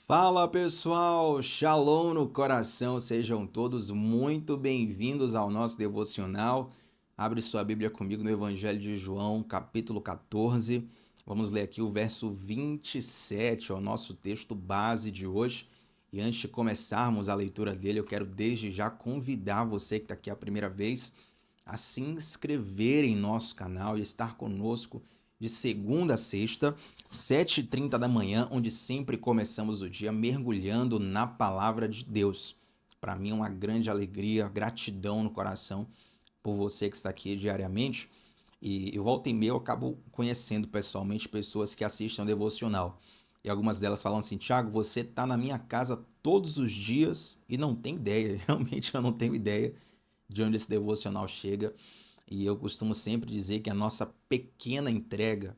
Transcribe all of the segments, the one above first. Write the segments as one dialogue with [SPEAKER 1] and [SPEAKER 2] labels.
[SPEAKER 1] Fala pessoal, Shalom no coração, sejam todos muito bem-vindos ao nosso devocional. Abre sua Bíblia comigo no Evangelho de João, capítulo 14. Vamos ler aqui o verso 27, o nosso texto base de hoje. E antes de começarmos a leitura dele, eu quero desde já convidar você que está aqui a primeira vez a se inscrever em nosso canal e estar conosco de segunda a sexta, 7h30 da manhã, onde sempre começamos o dia mergulhando na palavra de Deus. Para mim é uma grande alegria, gratidão no coração por você que está aqui diariamente. E eu volta e meia eu acabo conhecendo pessoalmente pessoas que assistem ao devocional. E algumas delas falam assim: Thiago, você está na minha casa todos os dias e não tem ideia. Realmente eu não tenho ideia de onde esse devocional chega. E eu costumo sempre dizer que a nossa pequena entrega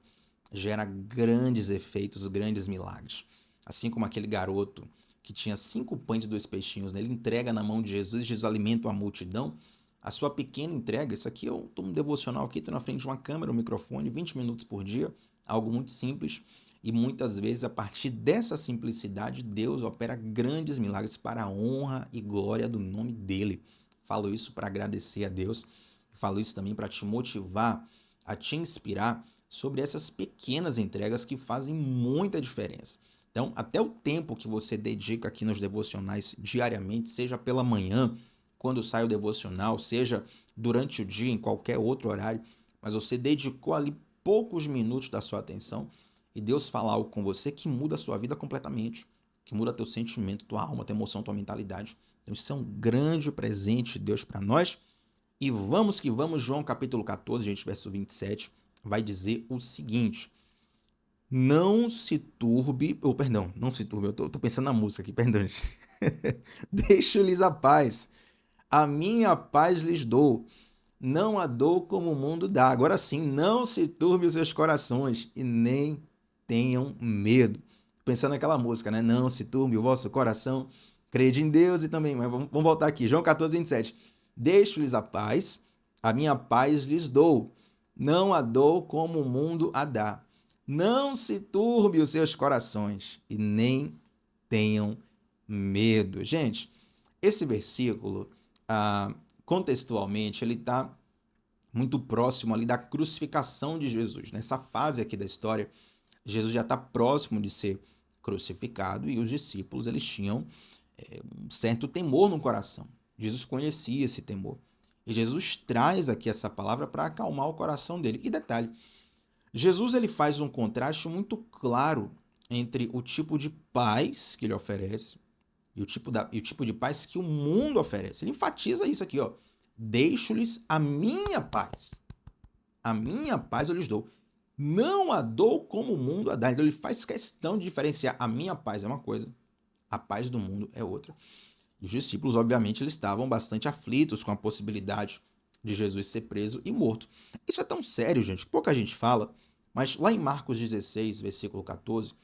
[SPEAKER 1] gera grandes efeitos, grandes milagres. Assim como aquele garoto que tinha 5 pães e 2 peixinhos, né? Ele entrega na mão de Jesus, Jesus alimenta a multidão. A sua pequena entrega, isso aqui eu estou um devocional aqui, estou na frente de uma câmera, um microfone, 20 minutos por dia, algo muito simples. E muitas vezes, a partir dessa simplicidade, Deus opera grandes milagres para a honra e glória do nome dele. Falo isso para agradecer a Deus, falo isso também para te motivar, a te inspirar sobre essas pequenas entregas que fazem muita diferença. Então, até o tempo que você dedica aqui nos devocionais diariamente, seja pela manhã, quando sai o devocional, seja durante o dia, em qualquer outro horário, mas você dedicou ali poucos minutos da sua atenção e Deus fala algo com você que muda a sua vida completamente, que muda teu sentimento, tua alma, tua emoção, tua mentalidade. Então, isso é um grande presente de Deus para nós. E vamos que vamos, João capítulo 14, gente, verso 27, vai dizer o seguinte: não se turbe, perdão, não se turbe, eu tô pensando na música aqui, perdão, gente. Deixo-lhes a paz, a minha paz lhes dou, não a dou como o mundo dá. Agora sim, não se turbe os seus corações e nem tenham medo. Pensando naquela música, né? Não se turbe o vosso coração, crede em Deus e também, mas vamos voltar aqui, João 14, 27. Deixo-lhes a minha paz lhes dou, não a dou como o mundo a dá. Não se turbe os seus corações e nem tenham medo. Gente, esse versículo, contextualmente, ele está muito próximo ali da crucificação de Jesus. Nessa fase aqui da história, Jesus já está próximo de ser crucificado e os discípulos eles tinham um certo temor no coração. Jesus conhecia esse temor. E Jesus traz aqui essa palavra para acalmar o coração dele. E detalhe, Jesus ele faz um contraste muito claro entre o tipo de paz que ele oferece e o tipo de paz que o mundo oferece. Ele enfatiza isso aqui, ó. Deixo-lhes a minha paz. A minha paz eu lhes dou. Não a dou como o mundo a dá. Então ele faz questão de diferenciar. A minha paz é uma coisa, a paz do mundo é outra. E os discípulos, obviamente, eles estavam bastante aflitos com a possibilidade de Jesus ser preso e morto. Isso é tão sério, gente, que pouca gente fala, mas lá em Marcos 16, versículo 14,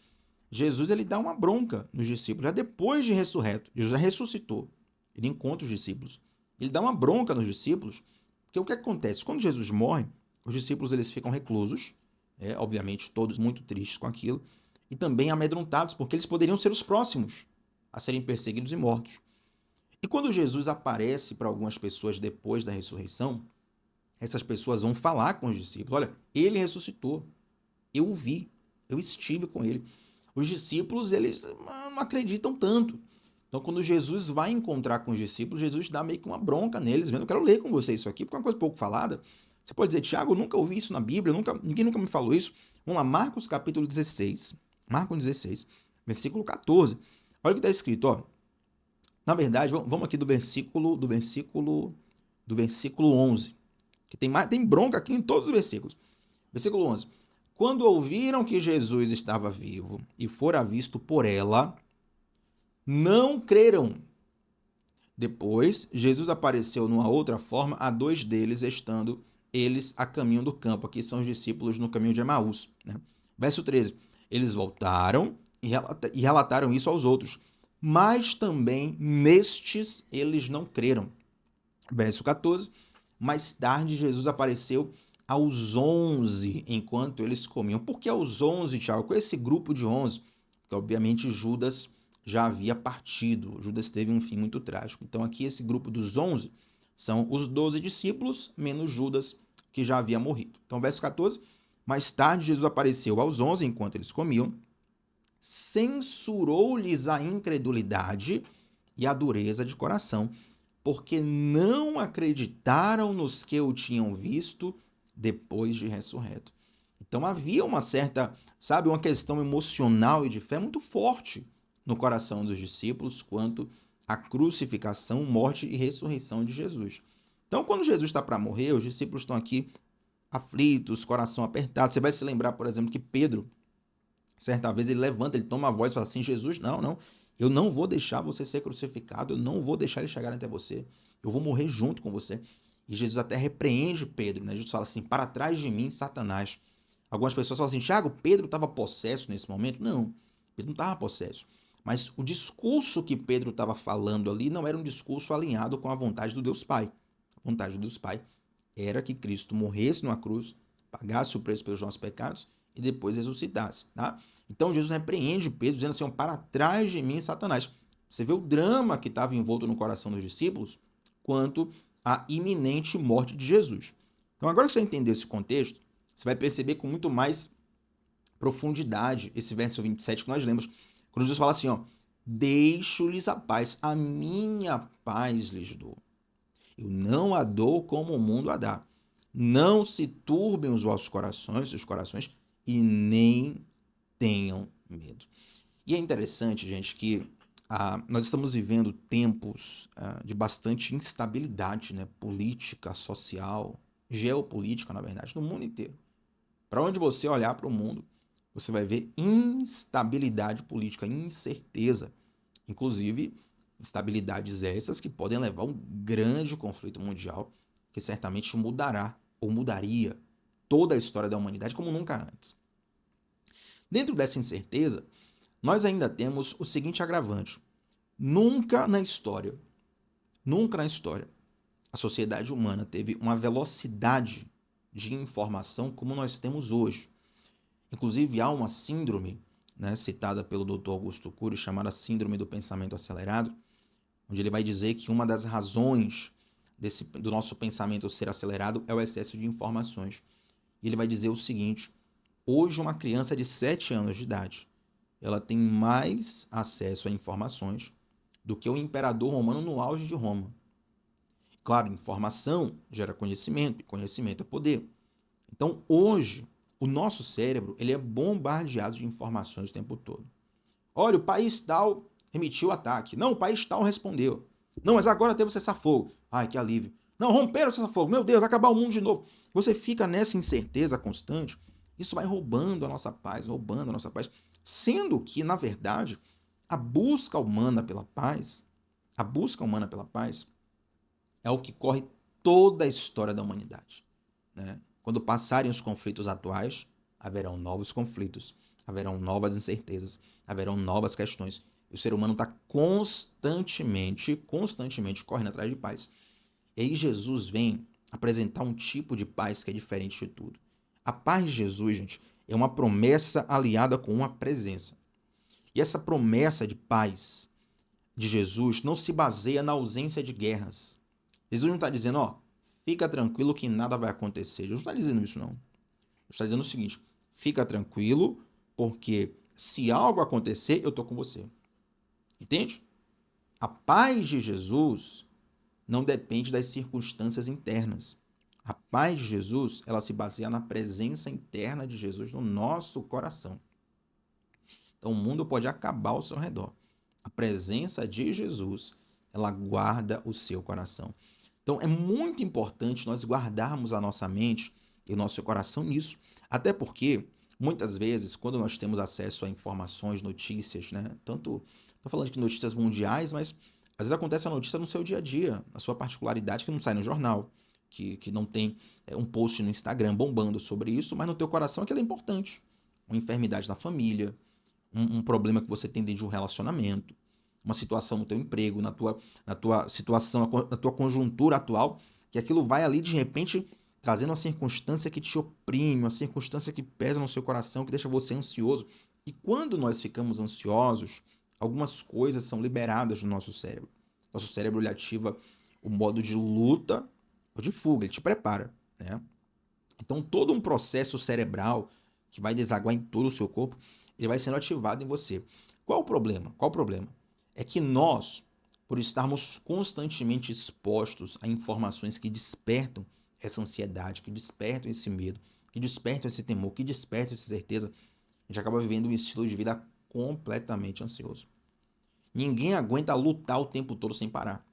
[SPEAKER 1] Jesus ele dá uma bronca nos discípulos, já depois de ressurreto. Jesus já ressuscitou, ele encontra os discípulos. Ele dá uma bronca nos discípulos, porque o que acontece? Quando Jesus morre, os discípulos eles ficam reclusos, obviamente todos muito tristes com aquilo, e também amedrontados, porque eles poderiam ser os próximos a serem perseguidos e mortos. E quando Jesus aparece para algumas pessoas depois da ressurreição, essas pessoas vão falar com os discípulos: olha, ele ressuscitou, eu o vi, eu estive com ele. Os discípulos, eles não acreditam tanto. Então, quando Jesus vai encontrar com os discípulos, Jesus dá meio que uma bronca neles, vendo, eu quero ler com vocês isso aqui, porque é uma coisa pouco falada. Você pode dizer: Tiago, eu nunca ouvi isso na Bíblia, ninguém nunca me falou isso. Vamos lá, Marcos capítulo 16, Marcos 16, versículo 14. Olha o que está escrito, ó. Na verdade, vamos aqui do versículo 11, que tem bronca aqui em todos os versículos. Versículo 11. Quando ouviram que Jesus estava vivo e fora visto por ela, não creram. Depois, Jesus apareceu numa outra forma a 2 deles, estando eles a caminho do campo. Aqui são os discípulos no caminho de Emaús, né? Verso 13. Eles voltaram e relataram isso aos outros, mas também nestes eles não creram. Verso 14. Mais tarde, Jesus apareceu aos 11 enquanto eles comiam. Por que aos 11, Tiago? Com esse grupo de 11? Porque, obviamente, Judas já havia partido. Judas teve um fim muito trágico. Então aqui esse grupo dos 11 são os 12 discípulos, menos Judas, que já havia morrido. Então verso 14, mais tarde Jesus apareceu aos 11 enquanto eles comiam, censurou-lhes a incredulidade e a dureza de coração, porque não acreditaram nos que o tinham visto depois de ressurreto. Então havia uma certa, sabe, uma questão emocional e de fé muito forte no coração dos discípulos quanto à crucificação, morte e ressurreição de Jesus. Então, quando Jesus está para morrer, os discípulos estão aqui aflitos, coração apertado. Você vai se lembrar, por exemplo, que Pedro, certa vez, ele levanta, ele toma a voz e fala assim: Jesus, não, eu não vou deixar você ser crucificado, eu não vou deixar eles chegarem até você, eu vou morrer junto com você. E Jesus até repreende Pedro, né? Jesus fala assim: para trás de mim, Satanás. Algumas pessoas falam assim: Tiago, Pedro estava possesso nesse momento? Não, Pedro não estava possesso. Mas o discurso que Pedro estava falando ali não era um discurso alinhado com a vontade do Deus Pai. A vontade do Deus Pai era que Cristo morresse numa cruz, pagasse o preço pelos nossos pecados e depois ressuscitasse, tá? Então Jesus repreende Pedro, dizendo assim: para trás de mim, Satanás. Você vê o drama que estava envolto no coração dos discípulos quanto à iminente morte de Jesus. Então, agora que você entender esse contexto, você vai perceber com muito mais profundidade esse verso 27 que nós lemos, quando Jesus fala assim, ó: deixo-lhes a paz, a minha paz lhes dou. Eu não a dou como o mundo a dá. Não se turbem os vossos corações, seus corações, e nem tenham medo. E é interessante, gente, que nós estamos vivendo tempos de bastante instabilidade, né? Política, social, geopolítica, na verdade, no mundo inteiro. Para onde você olhar para o mundo, você vai ver instabilidade política, incerteza. Inclusive, instabilidades essas que podem levar a um grande conflito mundial que certamente mudará ou mudaria toda a história da humanidade como nunca antes. Dentro dessa incerteza, nós ainda temos o seguinte agravante: nunca na história, a sociedade humana teve uma velocidade de informação como nós temos hoje. Inclusive, há uma síndrome, né, citada pelo Dr. Augusto Cury, chamada síndrome do pensamento acelerado, onde ele vai dizer que uma das razões do nosso pensamento ser acelerado é o excesso de informações. E ele vai dizer o seguinte: hoje uma criança de 7 anos de idade, ela tem mais acesso a informações do que o imperador romano no auge de Roma. Claro, informação gera conhecimento, e conhecimento é poder. Então, hoje, o nosso cérebro ele é bombardeado de informações o tempo todo. Olha, o país tal emitiu ataque. Não, o país tal respondeu. Não, mas agora teve o cessar-fogo. Ai, que alívio. Não, romperam o cessar-fogo. Meu Deus, vai acabar o mundo de novo. Você fica nessa incerteza constante. Isso vai roubando a nossa paz, Sendo que, na verdade, a busca humana pela paz é o que corre toda a história da humanidade, né? Quando passarem os conflitos atuais, haverão novos conflitos, haverão novas incertezas, haverão novas questões. E o ser humano está constantemente correndo atrás de paz. E aí Jesus vem apresentar um tipo de paz que é diferente de tudo. A paz de Jesus, gente, é uma promessa aliada com uma presença. E essa promessa de paz de Jesus não se baseia na ausência de guerras. Jesus não está dizendo, ó, fica tranquilo que nada vai acontecer. Jesus não está dizendo isso, não. Jesus está dizendo o seguinte: fica tranquilo, porque se algo acontecer, eu estou com você. Entende? A paz de Jesus não depende das circunstâncias internas. A paz de Jesus, ela se baseia na presença interna de Jesus no nosso coração. Então, o mundo pode acabar ao seu redor. A presença de Jesus, ela guarda o seu coração. Então, é muito importante nós guardarmos a nossa mente e o nosso coração nisso. Até porque, muitas vezes, quando nós temos acesso a informações, notícias, né? Estou falando de notícias mundiais, mas às vezes acontece a notícia no seu dia a dia, na sua particularidade, que não sai no jornal, que não tem um post no Instagram bombando sobre isso, mas no teu coração aquilo é importante. Uma enfermidade na família, um problema que você tem dentro de um relacionamento, uma situação no teu emprego, na tua situação, na tua conjuntura atual, que aquilo vai ali, de repente, trazendo uma circunstância que te oprime, uma circunstância que pesa no seu coração, que deixa você ansioso. E quando nós ficamos ansiosos, algumas coisas são liberadas no nosso cérebro. Nosso cérebro ele ativa o modo de luta ou de fuga, ele te prepara, né? Então, todo um processo cerebral que vai desaguar em todo o seu corpo, ele vai sendo ativado em você. Qual o problema? Qual o problema? É que nós, por estarmos constantemente expostos a informações que despertam essa ansiedade, que despertam esse medo, que despertam esse temor, que despertam essa certeza, a gente acaba vivendo um estilo de vida completamente ansioso. Ninguém aguenta lutar o tempo todo sem parar.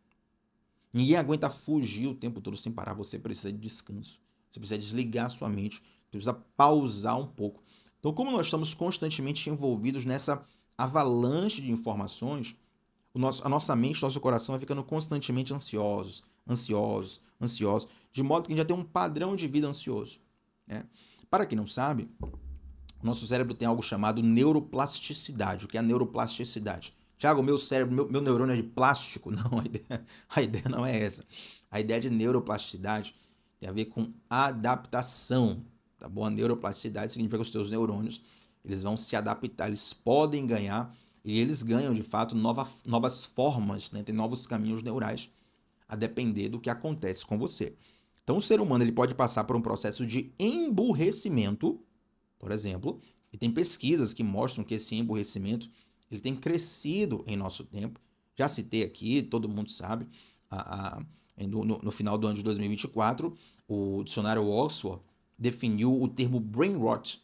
[SPEAKER 1] Ninguém aguenta fugir o tempo todo sem parar. Você precisa de descanso. Você precisa desligar a sua mente. Você precisa pausar um pouco. Então, como nós estamos constantemente envolvidos nessa avalanche de informações, a nossa mente, nosso coração vai ficando constantemente ansiosos, de modo que a gente já tem um padrão de vida ansioso, né? Para quem não sabe, o nosso cérebro tem algo chamado neuroplasticidade. O que é a neuroplasticidade? Tiago, meu cérebro, meu neurônio é de plástico? Não, a ideia não é essa. A ideia de neuroplasticidade tem a ver com adaptação, tá bom? A neuroplasticidade significa que os teus neurônios, eles vão se adaptar, eles podem ganhar, e eles ganham, de fato, novas formas, né? Tem novos caminhos neurais, a depender do que acontece com você. Então, o ser humano ele pode passar por um processo de emburrecimento, por exemplo, e tem pesquisas que mostram que esse emburrecimento ele tem crescido em nosso tempo. Já citei aqui, todo mundo sabe, no final do ano de 2024, o dicionário Oxford definiu o termo brain rot,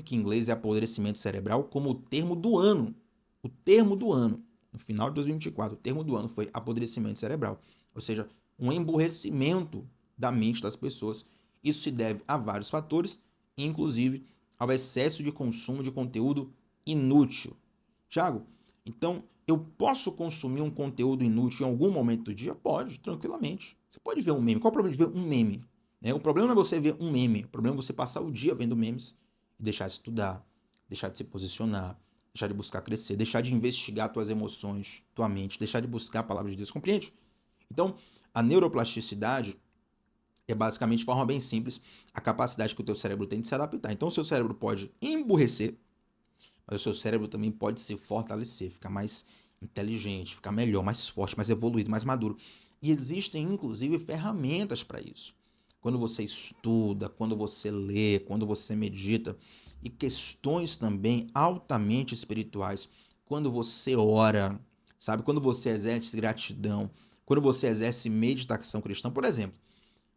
[SPEAKER 1] que em inglês é apodrecimento cerebral, como o termo do ano. O termo do ano. No final de 2024, o termo do ano foi apodrecimento cerebral. Ou seja, um emburrecimento da mente das pessoas. Isso se deve a vários fatores, inclusive ao excesso de consumo de conteúdo inútil. Tiago, então eu posso consumir um conteúdo inútil em algum momento do dia? Pode, tranquilamente. Você pode ver um meme. Qual é o problema de ver um meme? O problema não é você ver um meme, o problema é você passar o dia vendo memes e deixar de estudar, deixar de se posicionar, deixar de buscar crescer, deixar de investigar tuas emoções, tua mente, deixar de buscar a palavra de Deus, compreende? Então, a neuroplasticidade é basicamente, de forma bem simples, a capacidade que o teu cérebro tem de se adaptar. Então, o seu cérebro pode emburrecer, mas o seu cérebro também pode se fortalecer, ficar mais inteligente, ficar melhor, mais forte, mais evoluído, mais maduro. E existem, inclusive, ferramentas para isso. Quando você estuda, quando você lê, quando você medita, e questões também altamente espirituais, quando você ora, sabe? Quando você exerce gratidão, quando você exerce meditação cristã, por exemplo,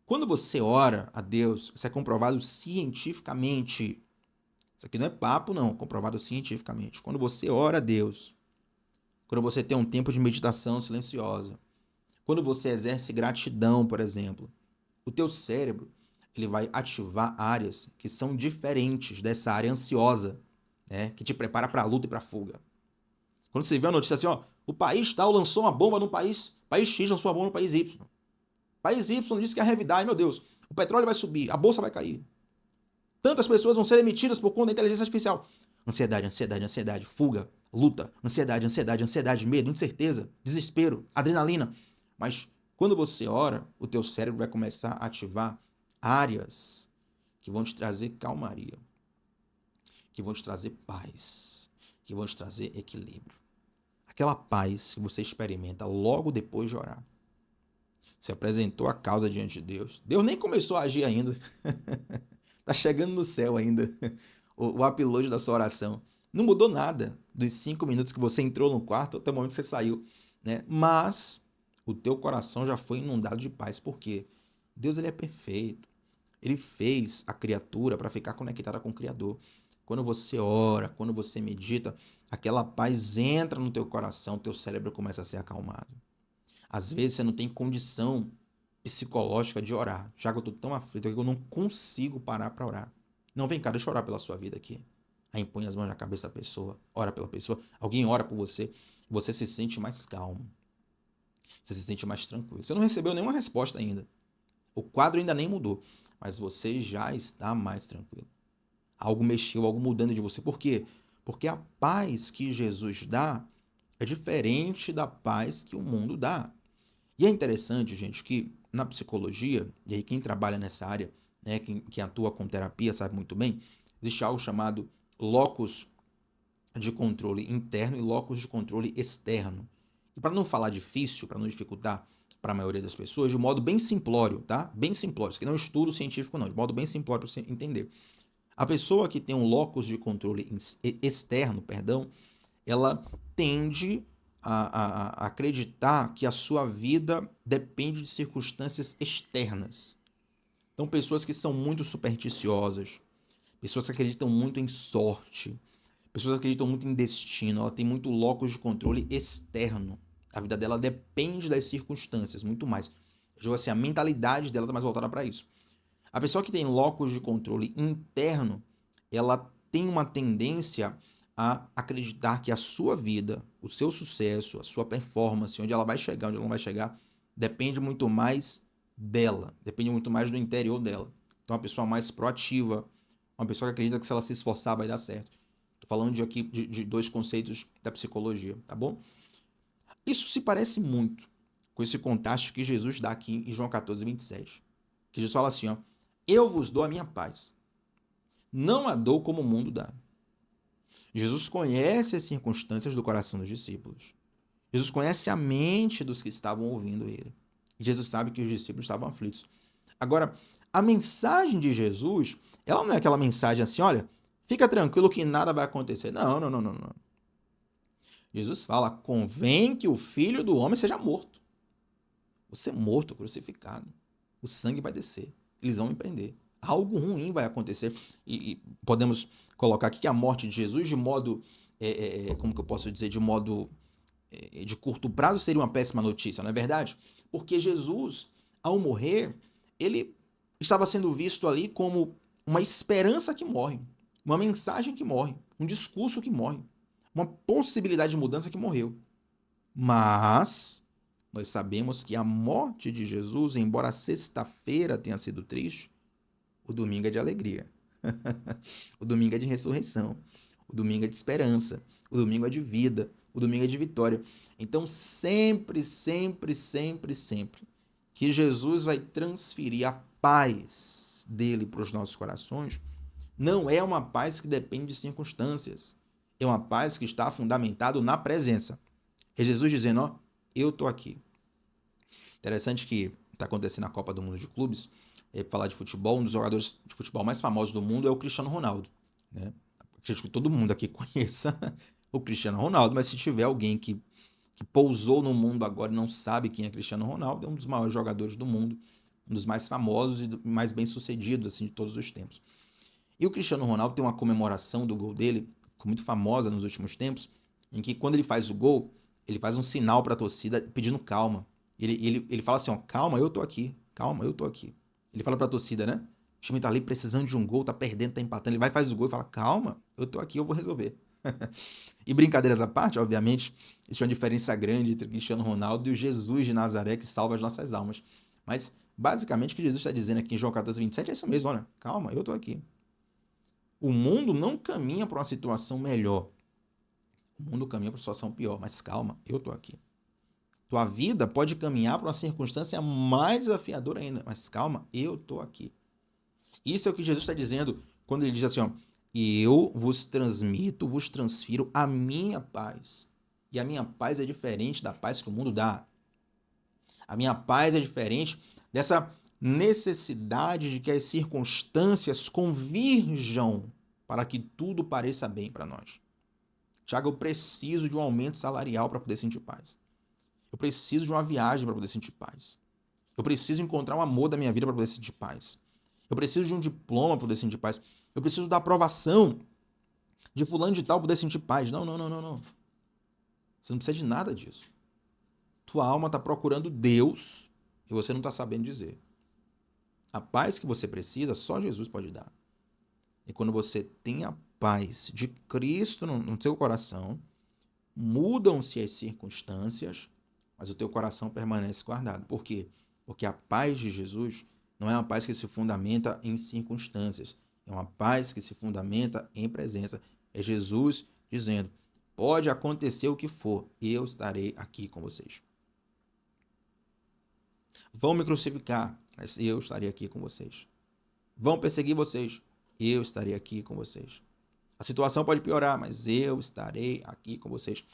[SPEAKER 1] quando você ora a Deus, isso é comprovado cientificamente. Isso aqui não é papo, não, comprovado cientificamente. Quando você ora a Deus, quando você tem um tempo de meditação silenciosa, quando você exerce gratidão, por exemplo, o teu cérebro ele vai ativar áreas que são diferentes dessa área ansiosa, né, que te prepara para a luta e para a fuga. Quando você vê a notícia assim, ó, o país tal lançou uma bomba no país X lançou uma bomba no país Y. País Y disse que ia revidar, ai meu Deus, o petróleo vai subir, a bolsa vai cair. Tantas pessoas vão ser emitidas por conta da inteligência artificial. Ansiedade, fuga, luta, ansiedade, medo, incerteza, desespero, adrenalina. Mas quando você ora, o teu cérebro vai começar a ativar áreas que vão te trazer calmaria, que vão te trazer paz, que vão te trazer equilíbrio. Aquela paz que você experimenta logo depois de orar. Você apresentou a causa diante de Deus. Deus nem começou a agir ainda. Tá chegando no céu ainda o upload da sua oração. Não mudou nada dos 5 minutos que você entrou no quarto até o momento que você saiu, né? Mas o teu coração já foi inundado de paz. Por quê? Deus ele é perfeito. Ele fez a criatura para ficar conectada com o Criador. Quando você ora, quando você medita, aquela paz entra no teu coração, teu cérebro começa a ser acalmado. Às vezes você não tem condição psicológica de orar. Já que eu estou tão aflito que eu não consigo parar para orar. Não, vem cá, deixa eu orar pela sua vida aqui. Aí impõe as mãos na cabeça da pessoa, ora pela pessoa, alguém ora por você, você se sente mais calmo. Você se sente mais tranquilo. Você não recebeu nenhuma resposta ainda. O quadro ainda nem mudou, mas você já está mais tranquilo. Algo mexeu, algo mudando de você. Por quê? Porque a paz que Jesus dá é diferente da paz que o mundo dá. E é interessante, gente, que na psicologia, e aí quem trabalha nessa área, né, quem atua com terapia sabe muito bem, existe algo chamado locus de controle interno e locus de controle externo. E para não falar difícil, para não dificultar para a maioria das pessoas, de modo bem simplório, tá? Bem simplório. Isso aqui não é um estudo científico, não. De modo bem simplório para você entender. A pessoa que tem um locus de controle externo, perdão, ela tende a acreditar que a sua vida depende de circunstâncias externas. Então, pessoas que são muito supersticiosas, pessoas que acreditam muito em sorte, pessoas que acreditam muito em destino, ela tem muito locus de controle externo. A vida dela depende das circunstâncias, muito mais. Eu assim, a mentalidade dela está mais voltada para isso. A pessoa que tem locus de controle interno, ela tem uma tendência a acreditar que a sua vida, o seu sucesso, a sua performance, onde ela vai chegar, onde ela não vai chegar, depende muito mais dela, depende muito mais do interior dela. Então, uma pessoa mais proativa, uma pessoa que acredita que se ela se esforçar vai dar certo. Estou falando de dois conceitos da psicologia, tá bom? Isso se parece muito com esse contraste que Jesus dá aqui em João 14, 27. Que Jesus fala assim, ó, eu vos dou a minha paz, não a dou como o mundo dá. Jesus conhece as circunstâncias do coração dos discípulos. Jesus conhece a mente dos que estavam ouvindo ele. E Jesus sabe que os discípulos estavam aflitos. Agora, a mensagem de Jesus, ela não é aquela mensagem assim, olha, fica tranquilo que nada vai acontecer. Não, não, não, não, não. Jesus fala, convém que o Filho do Homem seja morto. Você é morto, crucificado. O sangue vai descer. Eles vão me prender. Algo ruim vai acontecer. E podemos colocar aqui que a morte de Jesus, de modo, como que eu posso dizer, de modo de curto prazo, seria uma péssima notícia, não é verdade? Porque Jesus, ao morrer, ele estava sendo visto ali como uma esperança que morre, uma mensagem que morre, um discurso que morre, uma possibilidade de mudança que morreu. Mas nós sabemos que a morte de Jesus, embora a sexta-feira tenha sido triste, o domingo é de alegria. O domingo é de ressurreição. O domingo é de esperança. O domingo é de vida. O domingo é de vitória. Então, sempre, sempre, sempre, sempre que Jesus vai transferir a paz dele para os nossos corações, não é uma paz que depende de circunstâncias. É uma paz que está fundamentado na presença. É Jesus dizendo, ó, eu tô aqui. Interessante que está acontecendo na Copa do Mundo de Clubes, falar de futebol, um dos jogadores de futebol mais famosos do mundo é o Cristiano Ronaldo. Né? Acredito que todo mundo aqui conheça o Cristiano Ronaldo, mas se tiver alguém que pousou no mundo agora e não sabe quem é Cristiano Ronaldo, é um dos maiores jogadores do mundo, um dos mais famosos e mais bem-sucedidos assim, de todos os tempos. E o Cristiano Ronaldo tem uma comemoração do gol dele, muito famosa nos últimos tempos, em que quando ele faz o gol, ele faz um sinal para a torcida pedindo calma. Ele fala assim, ó, calma, eu tô aqui. Calma, eu tô aqui. Ele fala pra torcida, né? O time tá ali precisando de um gol, tá perdendo, tá empatando. Ele vai, faz o gol e fala, calma, eu tô aqui, eu vou resolver. E brincadeiras à parte, obviamente, existe uma diferença grande entre Cristiano Ronaldo e o Jesus de Nazaré que salva as nossas almas. Mas, basicamente, o que Jesus está dizendo aqui em João 14, 27 é isso mesmo, olha, calma, eu tô aqui. O mundo não caminha para uma situação melhor. O mundo caminha para uma situação pior, mas calma, eu tô aqui. Tua vida pode caminhar para uma circunstância mais desafiadora ainda, mas calma, eu tô aqui. Isso é o que Jesus está dizendo quando ele diz assim, ó, eu vos transmito, vos transfiro a minha paz. E a minha paz é diferente da paz que o mundo dá. A minha paz é diferente dessa necessidade de que as circunstâncias convirjam para que tudo pareça bem para nós. Tiago, eu preciso de um aumento salarial para poder sentir paz. Eu preciso de uma viagem para poder sentir paz. Eu preciso encontrar o amor da minha vida para poder sentir paz. Eu preciso de um diploma para poder sentir paz. Eu preciso da aprovação de fulano de tal para poder sentir paz. Não, não, não, não, não. Você não precisa de nada disso. Tua alma está procurando Deus e você não está sabendo dizer. A paz que você precisa, só Jesus pode dar. E quando você tem a paz de Cristo no teu coração, mudam-se as circunstâncias, mas o teu coração permanece guardado. Por quê? Porque a paz de Jesus não é uma paz que se fundamenta em circunstâncias, é uma paz que se fundamenta em presença. É Jesus dizendo, pode acontecer o que for, eu estarei aqui com vocês. Vão me crucificar, mas eu estarei aqui com vocês. Vão perseguir vocês, eu estarei aqui com vocês. A situação pode piorar, mas eu estarei aqui com vocês.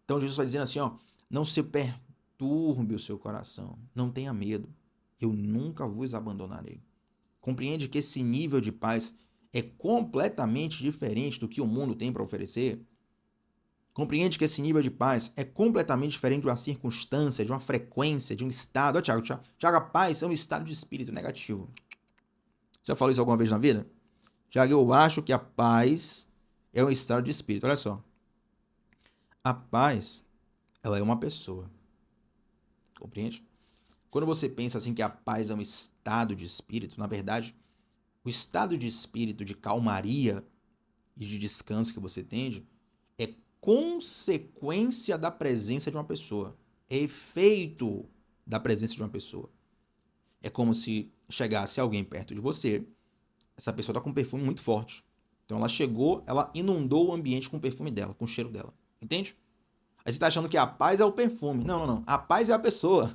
[SPEAKER 1] Então Jesus vai dizendo assim, ó, não se perturbe o seu coração, não tenha medo, eu nunca vos abandonarei. Compreende que esse nível de paz é completamente diferente do que o mundo tem para oferecer? Compreende que esse nível de paz é completamente diferente de uma circunstância, de uma frequência, de um estado. Ó, Tiago, a paz é um estado de espírito negativo. Você já falou isso alguma vez na vida? Tiago, eu acho que a paz é um estado de espírito. Olha só. A paz, ela é uma pessoa. Compreende? Quando você pensa assim que a paz é um estado de espírito, na verdade, o estado de espírito de calmaria e de descanso que você tem é consequência da presença de uma pessoa. É efeito da presença de uma pessoa. É como se chegasse alguém perto de você, essa pessoa está com um perfume muito forte. Então ela chegou, ela inundou o ambiente com o perfume dela, com o cheiro dela. Entende? Aí você está achando que a paz é o perfume. Não, não, não. A paz é a pessoa.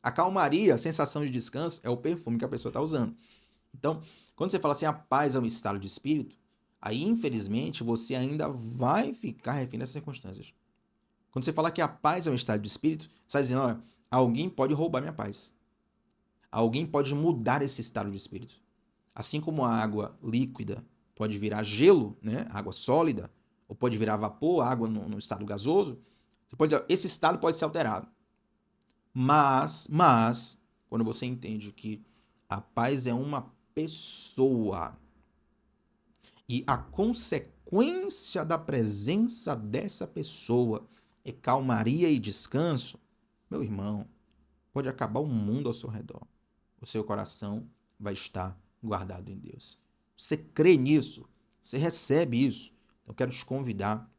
[SPEAKER 1] A calmaria, a sensação de descanso é o perfume que a pessoa está usando. Então, quando você fala assim, a paz é um estado de espírito, aí, infelizmente, você ainda vai ficar refém dessas circunstâncias. Quando você fala que a paz é um estado de espírito, você está dizendo, olha, alguém pode roubar minha paz. Alguém pode mudar esse estado de espírito. Assim como a água líquida pode virar gelo, né? Água sólida, ou pode virar vapor, água no estado gasoso, esse estado pode ser alterado. Mas, quando você entende que a paz é uma pessoa e a consequência da presença dessa pessoa é calmaria e descanso, meu irmão, pode acabar o mundo ao seu redor. O seu coração vai estar guardado em Deus. Você crê nisso? Você recebe isso? Então, eu quero te convidar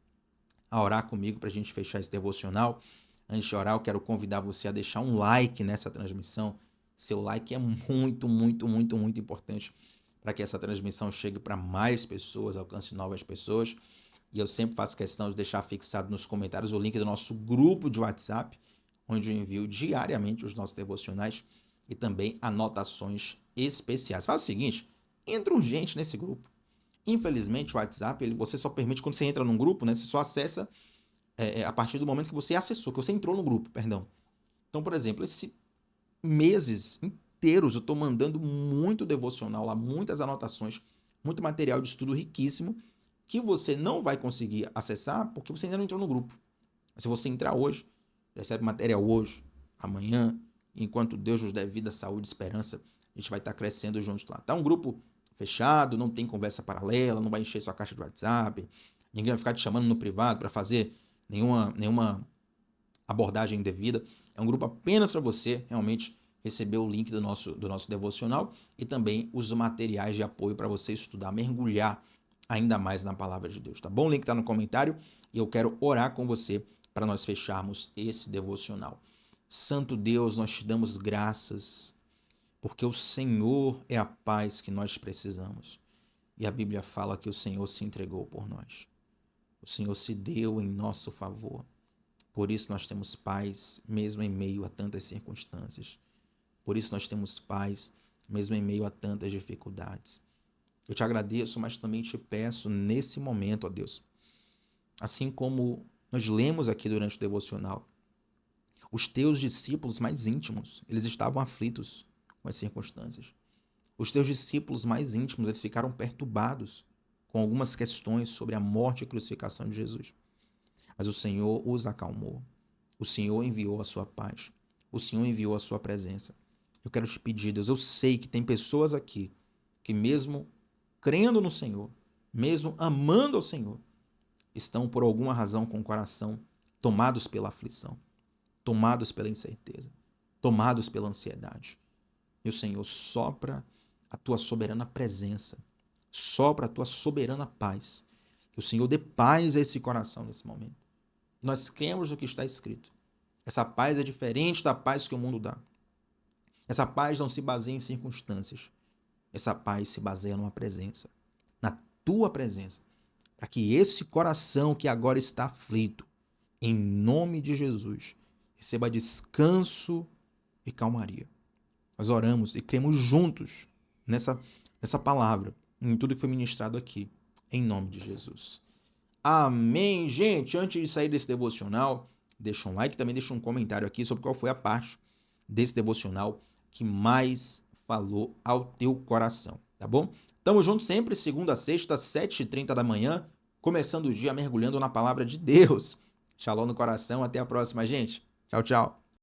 [SPEAKER 1] a orar comigo para a gente fechar esse devocional. Antes de orar, eu quero convidar você a deixar um like nessa transmissão. Seu like é muito, muito, muito, muito importante para que essa transmissão chegue para mais pessoas, alcance novas pessoas. E eu sempre faço questão de deixar fixado nos comentários o link do nosso grupo de WhatsApp, onde eu envio diariamente os nossos devocionais e também anotações especiais. Faz o seguinte, entra urgente nesse grupo. Infelizmente, o WhatsApp, você só permite quando você entra num grupo, né? Você só acessa a partir do momento que você acessou, que você entrou no grupo, perdão. Então, por exemplo, esses meses inteiros eu estou mandando muito devocional lá, muitas anotações, muito material de estudo riquíssimo, que você não vai conseguir acessar porque você ainda não entrou no grupo. Mas se você entrar hoje, recebe material hoje, amanhã, enquanto Deus nos der vida, saúde e esperança, a gente vai estar crescendo juntos lá. Tá um grupo fechado, não tem conversa paralela, não vai encher sua caixa de WhatsApp, ninguém vai ficar te chamando no privado para fazer nenhuma abordagem indevida. É um grupo apenas para você realmente receber o link do nosso devocional e também os materiais de apoio para você estudar, mergulhar ainda mais na palavra de Deus, tá bom? O link está no comentário e eu quero orar com você para nós fecharmos esse devocional. Santo Deus, nós te damos graças, porque o Senhor é a paz que nós precisamos. E a Bíblia fala que o Senhor se entregou por nós. O Senhor se deu em nosso favor. Por isso nós temos paz, mesmo em meio a tantas circunstâncias. Por isso nós temos paz, mesmo em meio a tantas dificuldades. Eu te agradeço, mas também te peço nesse momento, ó Deus, assim como nós lemos aqui durante o devocional, os teus discípulos mais íntimos, eles estavam aflitos com as circunstâncias. Os teus discípulos mais íntimos, eles ficaram perturbados com algumas questões sobre a morte e a crucificação de Jesus. Mas o Senhor os acalmou. O Senhor enviou a sua paz. O Senhor enviou a sua presença. Eu quero te pedir, Deus, eu sei que tem pessoas aqui que mesmo crendo no Senhor, mesmo amando ao Senhor, estão por alguma razão com o coração tomados pela aflição, tomados pela incerteza, tomados pela ansiedade. Meu Senhor, sopra a tua soberana presença, sopra a tua soberana paz. Que o Senhor dê paz a esse coração nesse momento. Nós cremos no que está escrito. Essa paz é diferente da paz que o mundo dá. Essa paz não se baseia em circunstâncias. Essa paz se baseia numa presença, na tua presença, para que esse coração que agora está aflito, em nome de Jesus, receba descanso e calmaria. Nós oramos e cremos juntos nessa palavra, em tudo que foi ministrado aqui. em nome de Jesus. Amém, gente. Antes de sair desse devocional, deixa um like, também deixa um comentário aqui sobre qual foi a parte desse devocional que mais falou ao teu coração, tá bom? Tamo junto sempre, segunda a sexta, 7h30 da manhã, começando o dia mergulhando na palavra de Deus. Shalom no coração, até a próxima, gente. Tchau, tchau.